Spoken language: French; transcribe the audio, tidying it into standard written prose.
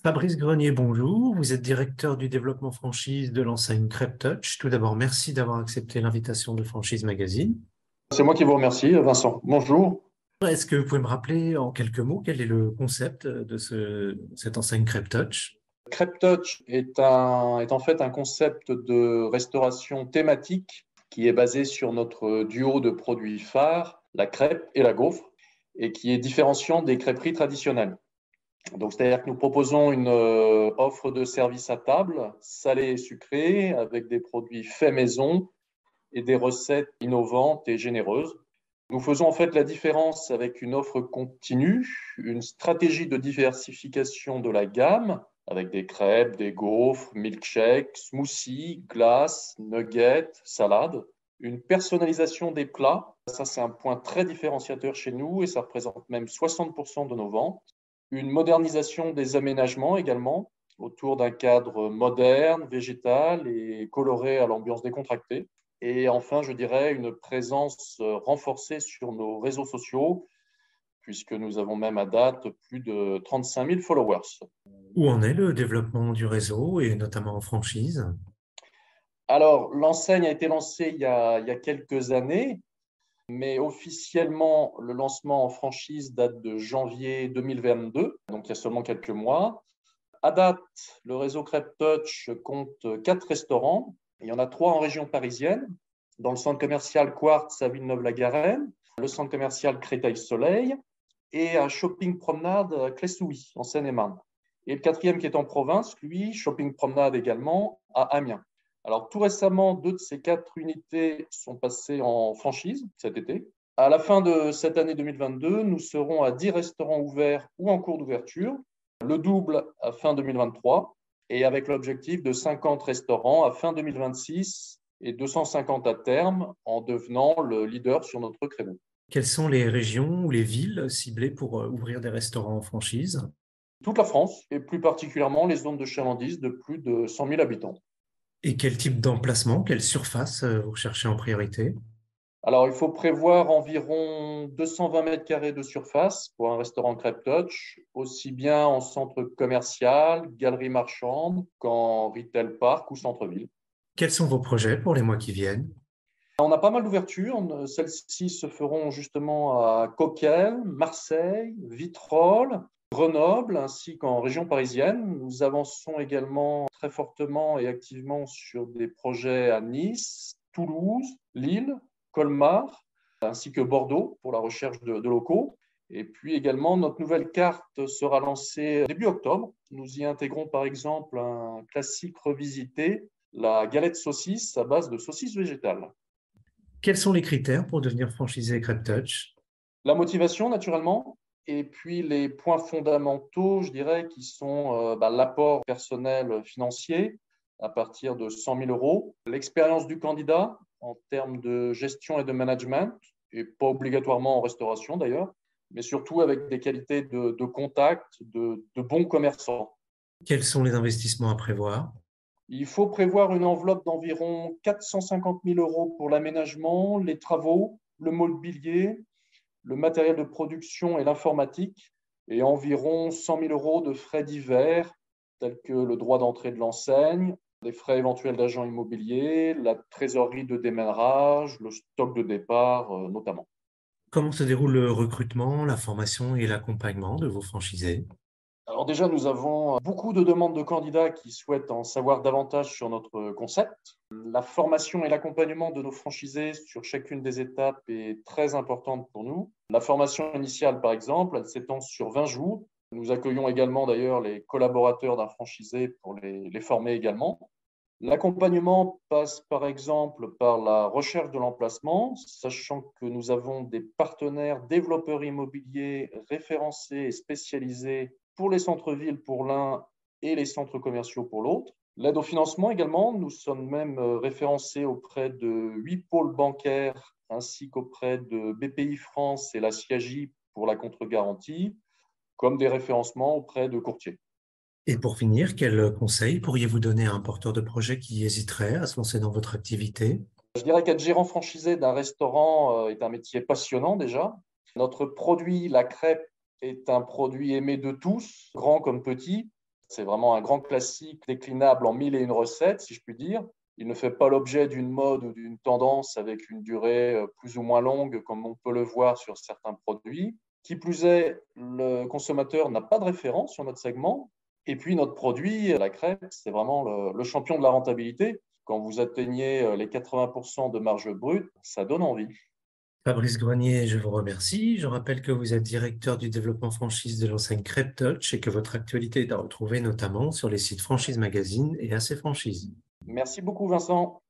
Fabrice Grenier, bonjour. Vous êtes directeur du développement franchise de l'enseigne Crêpe Touch. Tout d'abord, merci d'avoir accepté l'invitation de Franchise Magazine. C'est moi qui vous remercie, Vincent. Bonjour. Est-ce que vous pouvez me rappeler en quelques mots quel est le concept de cette enseigne Crêpe Touch? Crêpe Touch est en fait un concept de restauration thématique qui est basé sur notre duo de produits phares, la crêpe et la gaufre, et qui est différenciant des crêperies traditionnelles. Donc, c'est-à-dire que nous proposons une offre de service à table, salée et sucrée, avec des produits faits maison et des recettes innovantes et généreuses. Nous faisons en fait la différence avec une offre continue, une stratégie de diversification de la gamme, avec des crêpes, des gaufres, milkshakes, smoothies, glaces, nuggets, salades, une personnalisation des plats. Ça, c'est un point très différenciateur chez nous et ça représente même 60% de nos ventes. Une modernisation des aménagements également, autour d'un cadre moderne, végétal et coloré à l'ambiance décontractée. Et enfin, je dirais une présence renforcée sur nos réseaux sociaux, puisque nous avons même à date plus de 35 000 followers. Où en est le développement du réseau et notamment en franchise? Alors, l'enseigne a été lancée il y a quelques années, mais officiellement, le lancement en franchise date de janvier 2022, donc il y a seulement quelques mois. À date, le réseau Crêpe Touch compte 4 restaurants. Il y en a 3 en région parisienne, dans le centre commercial Quartz à Villeneuve-la-Garenne, le centre commercial Créteil-Soleil et à Shopping Promenade Clessouilly, en Seine-et-Marne. Et le quatrième qui est en province, lui, Shopping Promenade également, à Amiens. Alors, tout récemment, 2 de ces 4 unités sont passées en franchise cet été. À la fin de cette année 2022, nous serons à 10 restaurants ouverts ou en cours d'ouverture, le double à fin 2023 et avec l'objectif de 50 restaurants à fin 2026 et 250 à terme en devenant le leader sur notre créneau. Quelles sont les régions ou les villes ciblées pour ouvrir des restaurants en franchise? Toute la France et plus particulièrement les zones de chalandise de plus de 100 000 habitants. Et quel type d'emplacement, quelle surface vous recherchez en priorité? Alors, il faut prévoir environ 220 mètres carrés de surface pour un restaurant Crêpe Touch, aussi bien en centre commercial, galerie marchande, qu'en retail park ou centre-ville. Quels sont vos projets pour les mois qui viennent? On a pas mal d'ouvertures. Celles-ci se feront justement à Coquelles, Marseille, Vitrolles, Grenoble, ainsi qu'en région parisienne. Nous avançons également très fortement et activement sur des projets à Nice, Toulouse, Lille, Colmar, ainsi que Bordeaux pour la recherche de locaux. Et puis également, notre nouvelle carte sera lancée début octobre. Nous y intégrons par exemple un classique revisité, la galette saucisse à base de saucisse végétale. Quels sont les critères pour devenir franchisé Crêpe Touch? La motivation, naturellement, et puis les points fondamentaux, je dirais, qui sont l'apport personnel financier à partir de 100 000 euros, l'expérience du candidat en termes de gestion et de management, et pas obligatoirement en restauration d'ailleurs, mais surtout avec des qualités de contact, de bons commerçants. Quels sont les investissements à prévoir? Il faut prévoir une enveloppe d'environ 450 000 euros pour l'aménagement, les travaux, le mobilier, le matériel de production et l'informatique, et environ 100 000 euros de frais divers, tels que le droit d'entrée de l'enseigne, des frais éventuels d'agent immobilier, la trésorerie de démarrage, le stock de départ notamment. Comment se déroule le recrutement, la formation et l'accompagnement de vos franchisés? Alors déjà, nous avons beaucoup de demandes de candidats qui souhaitent en savoir davantage sur notre concept. La formation et l'accompagnement de nos franchisés sur chacune des étapes est très importante pour nous. La formation initiale, par exemple, elle s'étend sur 20 jours. Nous accueillons également d'ailleurs les collaborateurs d'un franchisé pour les former également. L'accompagnement passe par exemple par la recherche de l'emplacement, sachant que nous avons des partenaires développeurs immobiliers référencés et spécialisés pour les centres-villes pour l'un et les centres commerciaux pour l'autre. L'aide au financement également, nous sommes même référencés auprès de 8 pôles bancaires ainsi qu'auprès de BPI France et la CIAGI pour la contre-garantie, comme des référencements auprès de courtiers. Et pour finir, quels conseils pourriez-vous donner à un porteur de projet qui hésiterait à se lancer dans votre activité? Je dirais qu'être gérant franchisé d'un restaurant est un métier passionnant déjà. Notre produit, la crêpe, est un produit aimé de tous, grand comme petit. C'est vraiment un grand classique déclinable en 1001 recettes, si je puis dire. Il ne fait pas l'objet d'une mode ou d'une tendance avec une durée plus ou moins longue, comme on peut le voir sur certains produits. Qui plus est, le consommateur n'a pas de référence sur notre segment. Et puis, notre produit, la crêpe, c'est vraiment le champion de la rentabilité. Quand vous atteignez les 80% de marge brute, ça donne envie. Fabrice Grenier, je vous remercie. Je rappelle que vous êtes directeur du développement franchise de l'enseigne Crêpe Touch et que votre actualité est à retrouver notamment sur les sites Franchise Magazine et AC Franchise. Merci beaucoup, Vincent.